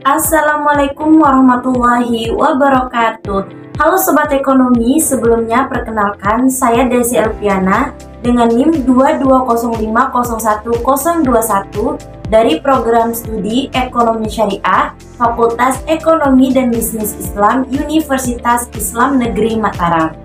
Assalamualaikum warahmatullahi wabarakatuh. Halo Sobat Ekonomi, sebelumnya perkenalkan saya Desi Elviana dengan NIM 220501021 dari Program Studi Ekonomi Syariah Fakultas Ekonomi dan Bisnis Islam Universitas Islam Negeri Mataram.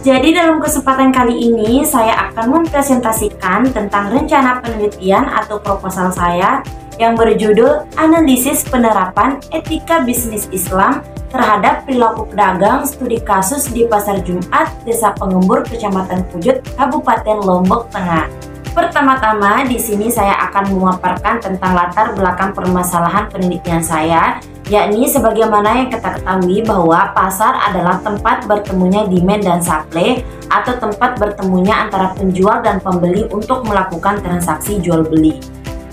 Jadi dalam kesempatan kali ini saya akan mempresentasikan tentang rencana penelitian atau proposal saya yang berjudul Analisis Penerapan Etika Bisnis Islam terhadap Perilaku Pedagang Studi Kasus di Pasar Jumat, Desa Pengembur, Kecamatan Pujut, Kabupaten Lombok Tengah. Pertama-tama di sini saya akan memaparkan tentang latar belakang permasalahan penelitian saya, yakni sebagaimana yang kita ketahui bahwa pasar adalah tempat bertemunya demand dan supply atau tempat bertemunya antara penjual dan pembeli untuk melakukan transaksi jual beli.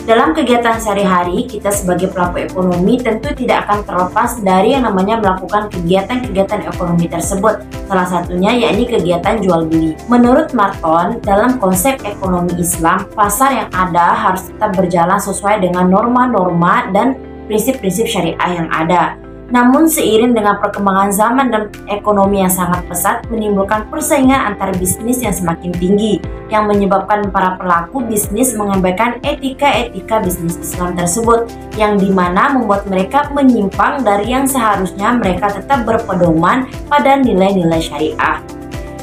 Dalam kegiatan sehari-hari, kita sebagai pelaku ekonomi tentu tidak akan terlepas dari yang namanya melakukan kegiatan-kegiatan ekonomi tersebut. Salah satunya yakni kegiatan jual beli. Menurut Marton, dalam konsep ekonomi Islam, pasar yang ada harus tetap berjalan sesuai dengan norma-norma dan prinsip-prinsip syariah yang ada. Namun seiring dengan perkembangan zaman dan ekonomi yang sangat pesat menimbulkan persaingan antar bisnis yang semakin tinggi yang menyebabkan para pelaku bisnis mengabaikan etika-etika bisnis Islam tersebut yang dimana membuat mereka menyimpang dari yang seharusnya mereka tetap berpedoman pada nilai-nilai syariah.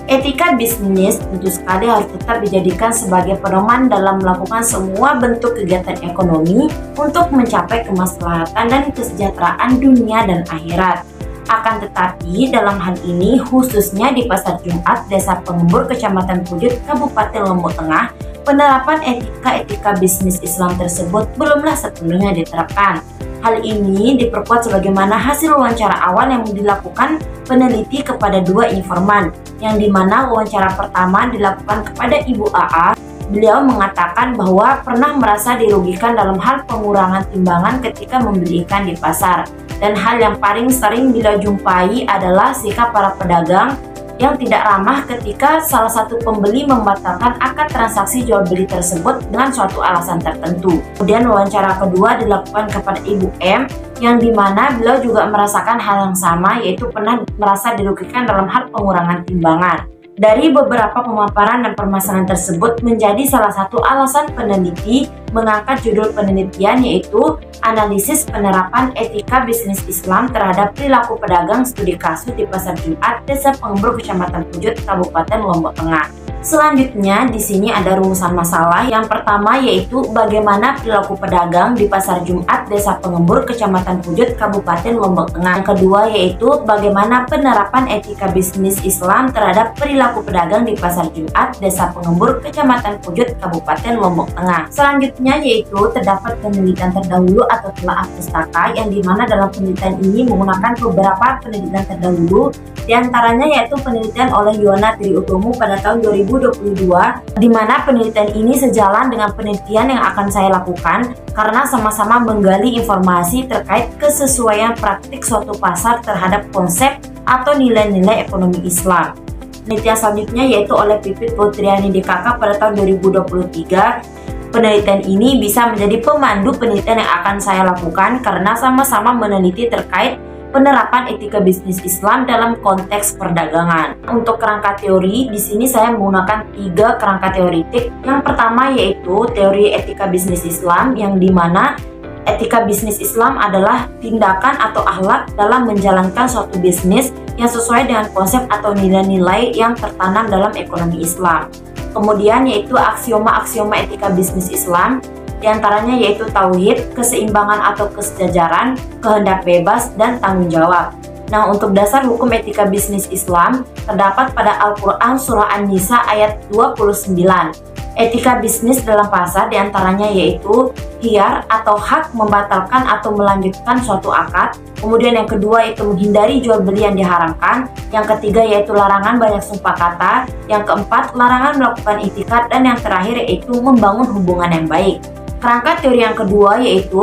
Etika bisnis tentu sekali harus tetap dijadikan sebagai pedoman dalam melakukan semua bentuk kegiatan ekonomi untuk mencapai kemaslahatan dan kesejahteraan dunia dan akhirat. Akan tetapi dalam hal ini khususnya di Pasar Jumat, Desa Pengembur, Kecamatan Pujut, Kabupaten Lombok Tengah, penerapan etika-etika bisnis Islam tersebut belumlah sepenuhnya diterapkan. Hal ini diperkuat sebagaimana hasil wawancara awal yang dilakukan peneliti kepada dua informan, yang dimana wawancara pertama dilakukan kepada Ibu AA. Beliau mengatakan bahwa pernah merasa dirugikan dalam hal pengurangan timbangan ketika membeli ikan di pasar. Dan hal yang paling sering beliau jumpai adalah sikap para pedagang yang tidak ramah ketika salah satu pembeli membatalkan akad transaksi jual beli tersebut dengan suatu alasan tertentu. Kemudian wawancara kedua dilakukan kepada Ibu M, yang dimana beliau juga merasakan hal yang sama, yaitu pernah merasa dirugikan dalam hal pengurangan timbangan. Dari beberapa pemaparan dan permasalahan tersebut menjadi salah satu alasan peneliti mengangkat judul penelitian, yaitu Analisis Penerapan Etika Bisnis Islam terhadap Perilaku Pedagang Studi Kasus di Pasar Jumat, Desa Pengembur, Kecamatan Pujut, Kabupaten Lombok Tengah. Selanjutnya di sini ada rumusan masalah. Yang pertama yaitu bagaimana perilaku pedagang di Pasar Jumat, Desa Pengembur, Kecamatan Pujut, Kabupaten Lombok Tengah. Yang kedua yaitu bagaimana penerapan etika bisnis Islam terhadap perilaku pedagang di Pasar Jumat, Desa Pengembur, Kecamatan Pujut, Kabupaten Lombok Tengah. Selanjutnya yaitu terdapat penelitian terdahulu atau telaah pustaka, yang dimana dalam penelitian ini menggunakan beberapa penelitian terdahulu, diantaranya yaitu penelitian oleh Yuwana Triutomo pada tahun 2022, di mana penelitian ini sejalan dengan penelitian yang akan saya lakukan karena sama-sama menggali informasi terkait kesesuaian praktik suatu pasar terhadap konsep atau nilai-nilai ekonomi Islam. Penelitian selanjutnya yaitu oleh Pipit Putriani DKK pada tahun 2023. Penelitian ini bisa menjadi pemandu penelitian yang akan saya lakukan karena sama-sama meneliti terkait penerapan etika bisnis Islam dalam konteks perdagangan. Untuk kerangka teori, di sini saya menggunakan 3 kerangka teoritik. Yang pertama yaitu teori etika bisnis Islam, yang dimana etika bisnis Islam adalah tindakan atau akhlak dalam menjalankan suatu bisnis yang sesuai dengan konsep atau nilai-nilai yang tertanam dalam ekonomi Islam. Kemudian yaitu aksioma-aksioma etika bisnis Islam, diantaranya yaitu tauhid, keseimbangan atau kesejajaran, kehendak bebas, dan tanggung jawab. Nah, untuk dasar hukum etika bisnis Islam terdapat pada Al-Quran Surah An-Nisa ayat 29. Etika bisnis dalam pasar diantaranya yaitu khiyar atau hak membatalkan atau melanjutkan suatu akad. Kemudian yang kedua yaitu menghindari jual beli yang diharamkan. Yang ketiga yaitu larangan banyak sumpah kata. Yang keempat larangan melakukan itikad. Dan yang terakhir yaitu membangun hubungan yang baik. Kerangka teori yang kedua yaitu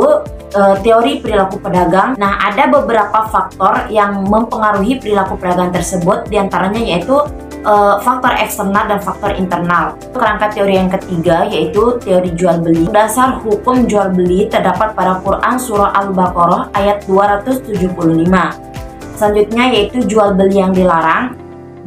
teori perilaku pedagang. Nah, ada beberapa faktor yang mempengaruhi perilaku pedagang tersebut, diantaranya yaitu faktor eksternal dan faktor internal. Kerangka teori yang ketiga yaitu teori jual beli. Dasar hukum jual beli terdapat pada Quran surah Al-Baqarah ayat 275. Selanjutnya yaitu jual beli yang dilarang.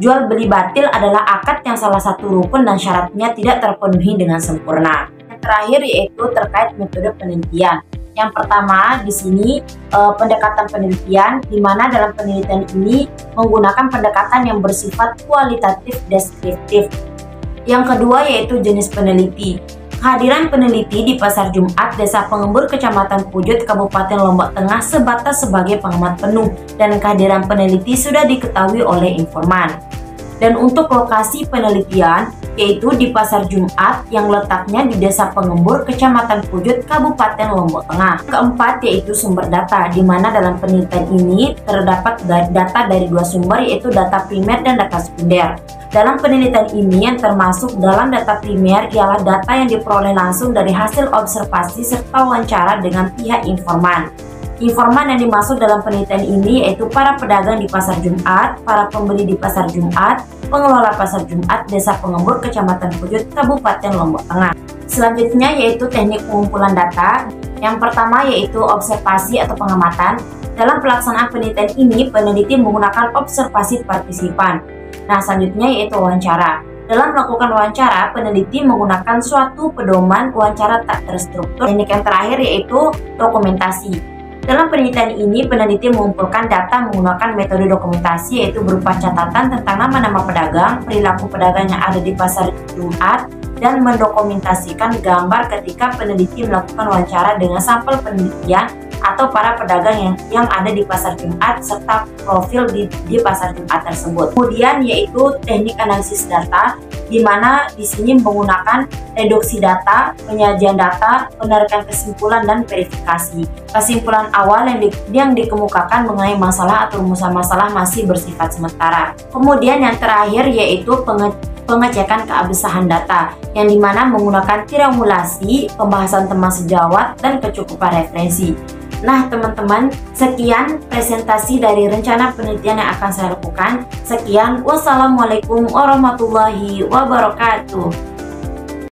Jual beli batil adalah akad yang salah satu rukun dan syaratnya tidak terpenuhi dengan sempurna. Yang terakhir yaitu terkait metode penelitian. Yang pertama di sini pendekatan penelitian, di mana dalam penelitian ini menggunakan pendekatan yang bersifat kualitatif deskriptif. Yang kedua yaitu jenis peneliti. Kehadiran peneliti di Pasar Jumat, Desa Pengembur, Kecamatan Pujut, Kabupaten Lombok Tengah sebatas sebagai pengamat penuh dan kehadiran peneliti sudah diketahui oleh informan. Dan untuk lokasi penelitian yaitu di Pasar Jumat yang letaknya di Desa Pengembur, Kecamatan Pujut, Kabupaten Lombok Tengah. Keempat yaitu sumber data, di mana dalam penelitian ini terdapat data dari dua sumber yaitu data primer dan data sekunder. Dalam penelitian ini yang termasuk dalam data primer ialah data yang diperoleh langsung dari hasil observasi serta wawancara dengan pihak informan. Informan yang dimaksud dalam penelitian ini yaitu para pedagang di Pasar Jumat, para pembeli di Pasar Jumat, pengelola Pasar Jumat, Desa Pengembur, Kecamatan Pujut, Kabupaten Lombok Tengah. Selanjutnya yaitu teknik pengumpulan data. Yang pertama yaitu observasi atau pengamatan. Dalam pelaksanaan penelitian ini, peneliti menggunakan observasi partisipan. Nah, selanjutnya yaitu wawancara. Dalam melakukan wawancara, peneliti menggunakan suatu pedoman wawancara tak terstruktur. Teknik yang terakhir yaitu dokumentasi. Dalam penelitian ini, peneliti mengumpulkan data menggunakan metode dokumentasi yaitu berupa catatan tentang nama-nama pedagang, perilaku pedagang yang ada di Pasar Jumat, dan mendokumentasikan gambar ketika peneliti melakukan wawancara dengan sampel penelitian atau para pedagang yang ada di Pasar Jumat serta profil di Pasar Jumat tersebut. Kemudian yaitu teknik analisis data, di mana di sini menggunakan reduksi data, penyajian data, penarikan kesimpulan dan verifikasi. Kesimpulan awal yang dikemukakan mengenai masalah atau rumusan masalah masih bersifat sementara. Kemudian yang terakhir yaitu pengecekan keabsahan data, yang dimana menggunakan triangulasi, pembahasan teman sejawat, dan kecukupan referensi. Nah teman-teman, sekian presentasi dari rencana penelitian yang akan saya lakukan. Sekian, wassalamualaikum warahmatullahi wabarakatuh.